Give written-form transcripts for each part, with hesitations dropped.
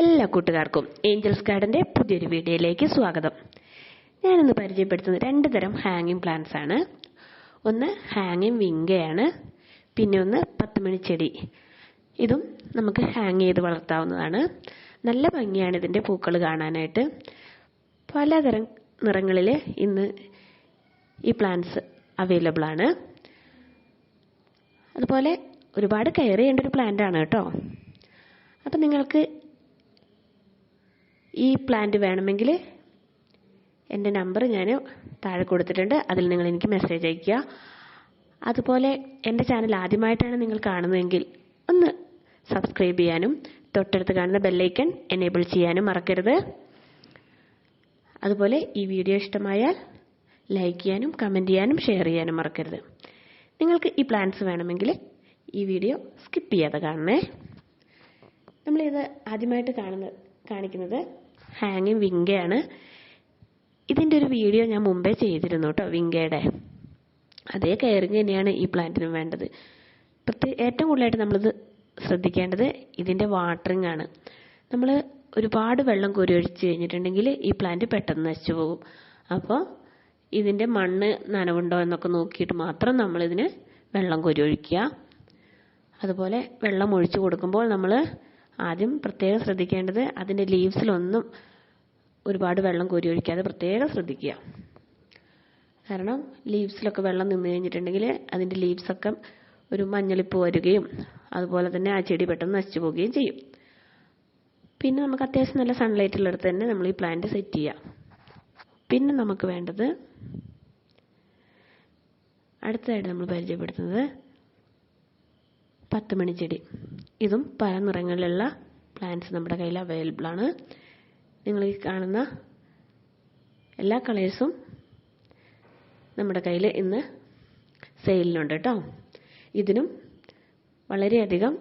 എല്ലാ കൂട്ടുകാർക്കും ഏഞ്ചൽസ് ഗാർഡന്റെ പുതിയൊരു വീഡിയോയിലേക്ക് സ്വാഗതം. ഞാനിന്ന് പരിചയപ്പെടുത്തുന്നത് രണ്ട് തരം ഹാങ്ങിങ് പ്ലാന്റ്സ് ആണ്. ഒന്ന് ഹാങ്ങിങ് വിങ്കയാണ്, പിന്നെ ഒന്ന് 10 മണി ചെടി. ഇതും നമുക്ക് ഹാങ് ചെയ്ത് വളർത്താവുന്നതാണ്. നല്ല ഭംഗിയാണ് ഇതിന്റെ പൂക്കൾ കാണാനായിട്ട്. പലതരം നിറങ്ങളിൽ ഇന്ന് ഈ പ്ലാന്റ്സ് അവൈലബിൾ ആണ്. അതുപോലെ ഒരുപാട് കെയർ ചെയ്യേണ്ട ഒരു പ്ലാന്റ് ആണ് കേട്ടോ. അപ്പം നിങ്ങൾക്ക് ഈ പ്ലാന്റ് വേണമെങ്കിൽ എൻ്റെ നമ്പർ ഞാൻ താഴെ കൊടുത്തിട്ടുണ്ട്. അതിൽ നിങ്ങൾ എനിക്ക് മെസ്സേജ് അയയ്ക്കുക. അതുപോലെ എൻ്റെ ചാനൽ ആദ്യമായിട്ടാണ് നിങ്ങൾ കാണുന്നതെങ്കിൽ ഒന്ന് സബ്സ്ക്രൈബ് ചെയ്യാനും തൊട്ടടുത്ത് കാണുന്ന ബെല്ലൈക്കൺ എനേബിൾ ചെയ്യാനും മറക്കരുത്. അതുപോലെ ഈ വീഡിയോ ഇഷ്ടമായാൽ ലൈക്ക് ചെയ്യാനും കമൻറ്റ് ചെയ്യാനും ഷെയർ ചെയ്യാനും മറക്കരുത്. നിങ്ങൾക്ക് ഈ പ്ലാന്റ്സ് വേണമെങ്കിൽ ഈ വീഡിയോ സ്കിപ്പ് ചെയ്യാതെ കാണണേ. നമ്മളിത് ആദ്യമായിട്ട് കാണിക്കുന്നത് ഹാങ്ങിങ് വിങ്കയാണ്. ഇതിൻ്റെ ഒരു വീഡിയോ ഞാൻ മുമ്പേ ചെയ്തിരുന്നു കേട്ടോ. വിങ്കയുടെ അതേ കെയറിങ് തന്നെയാണ് ഈ പ്ലാന്റിനും വേണ്ടത്. ഏറ്റവും കൂടുതലായിട്ട് നമ്മളിത് ശ്രദ്ധിക്കേണ്ടത് ഇതിൻ്റെ വാട്ടറിങ് ആണ്. നമ്മൾ ഒരുപാട് വെള്ളം കോരി ഒഴിച്ച് കഴിഞ്ഞിട്ടുണ്ടെങ്കിൽ ഈ പ്ലാന്റ് പെട്ടെന്ന് നശിച്ചു പോകും. അപ്പോൾ ഇതിൻ്റെ മണ്ണ് നനവുണ്ടോ എന്നൊക്കെ നോക്കിയിട്ട് മാത്രം നമ്മളിതിന് വെള്ളം കോരി ഒഴിക്കുക. അതുപോലെ വെള്ളം ഒഴിച്ചു കൊടുക്കുമ്പോൾ നമ്മൾ ആദ്യം പ്രത്യേകം ശ്രദ്ധിക്കേണ്ടത് അതിൻ്റെ ലീവ്സിലൊന്നും ഒരുപാട് വെള്ളം കോരി ഒഴിക്കാതെ പ്രത്യേകം ശ്രദ്ധിക്കുക. കാരണം ലീവ്സിലൊക്കെ വെള്ളം നിന്ന് കഴിഞ്ഞിട്ടുണ്ടെങ്കിൽ അതിൻ്റെ ലീവ്സൊക്കെ ഒരു മഞ്ഞളിപ്പ് വരികയും അതുപോലെ തന്നെ ആ ചെടി പെട്ടെന്ന് നശിച്ചു പോവുകയും ചെയ്യും. പിന്നെ നമുക്ക് അത്യാവശ്യം നല്ല സൺലൈറ്റുള്ളിടത്ത് തന്നെ നമ്മൾ ഈ പ്ലാന്റ് സെറ്റ് ചെയ്യാം. പിന്നെ നമുക്ക് വേണ്ടത് അടുത്തതായിട്ട് നമ്മൾ പരിചയപ്പെടുത്തുന്നത് 10 മണി ചെടി. ഇതും പല നിറങ്ങളിലുള്ള പ്ലാന്റ്സ് നമ്മുടെ കയ്യിൽ അവൈലബിൾ ആണ്. നിങ്ങൾ ഈ കാണുന്ന എല്ലാ കളേഴ്സും നമ്മുടെ കയ്യിൽ ഇന്ന് സെയിലിനുണ്ട് കേട്ടോ. ഇതിനും വളരെയധികം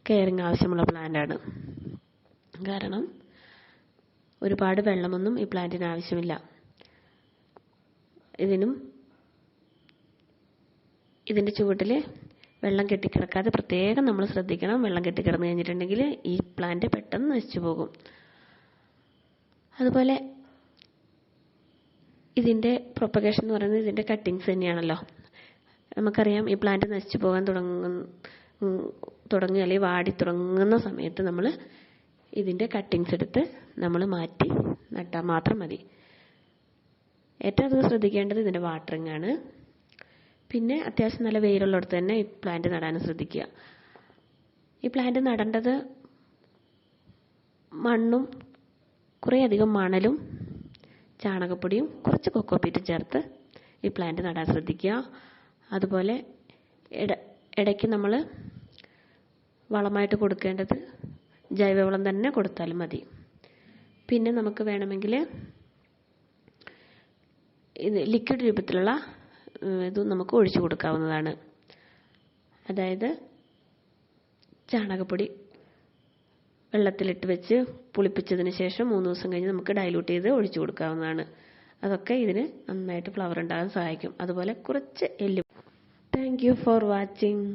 കെയറിങ് ആവശ്യമുള്ള പ്ലാന്റാണ്. കാരണം ഒരുപാട് വെള്ളമൊന്നും ഈ പ്ലാന്റിന് ആവശ്യമില്ല. ഇതിൻ്റെ ചുവട്ടിൽ വെള്ളം കെട്ടിക്കിടക്കാതെ പ്രത്യേകം നമ്മൾ ശ്രദ്ധിക്കണം. വെള്ളം കെട്ടിക്കിടന്ന് കഴിഞ്ഞിട്ടുണ്ടെങ്കിൽ ഈ പ്ലാന്റ് പെട്ടെന്ന് നശിച്ചു പോകും. അതുപോലെ ഇതിൻ്റെ പ്രൊപ്പഗേഷൻ എന്ന് പറയുന്നത് ഇതിൻ്റെ കട്ടിങ്സ് തന്നെയാണല്ലോ. നമുക്കറിയാം ഈ പ്ലാന്റ് നശിച്ചു പോകാൻ തുടങ്ങി അല്ലെങ്കിൽ വാടി തുടങ്ങുന്ന സമയത്ത് നമ്മൾ ഇതിൻ്റെ കട്ടിങ്സ് എടുത്ത് നമ്മൾ മാറ്റി നട്ടാൽ മാത്രം മതി. ഏറ്റവും അധികം ശ്രദ്ധിക്കേണ്ടത് ഇതിൻ്റെ വാട്ടറിങ് ആണ്. പിന്നെ അത്യാവശ്യം നല്ല വെയിലുള്ളിടത്ത് തന്നെ ഈ പ്ലാന്റ് നടാനും ശ്രദ്ധിക്കുക. ഈ പ്ലാന്റ് നടേണ്ടത് മണ്ണും കുറേയധികം മണലും ചാണകപ്പൊടിയും കുറച്ച് കൊക്കോപ്പീറ്റും ചേർത്ത് ഈ പ്ലാന്റ് നടാൻ ശ്രദ്ധിക്കുക. അതുപോലെ ഇടയ്ക്ക് നമ്മൾ വളമായിട്ട് കൊടുക്കേണ്ടത് ജൈവവളം തന്നെ കൊടുത്താലും മതി. പിന്നെ നമുക്ക് വേണമെങ്കിൽ ഇത് ലിക്വിഡ് രൂപത്തിലുള്ള ഇതും നമുക്ക് ഒഴിച്ചു കൊടുക്കാവുന്നതാണ്. അതായത് ചാണകപ്പൊടി വെള്ളത്തിലിട്ട് വെച്ച് പുളിപ്പിച്ചതിന് ശേഷം 3 ദിവസം കഴിഞ്ഞ് നമുക്ക് ഡൈലൂട്ട് ചെയ്ത് ഒഴിച്ചു കൊടുക്കാവുന്നതാണ്. അതൊക്കെ ഇതിന് നന്നായിട്ട് ഫ്ലവർ ഉണ്ടാകാൻ സഹായിക്കും. അതുപോലെ കുറച്ച് എല്ല്. Thank you for watching.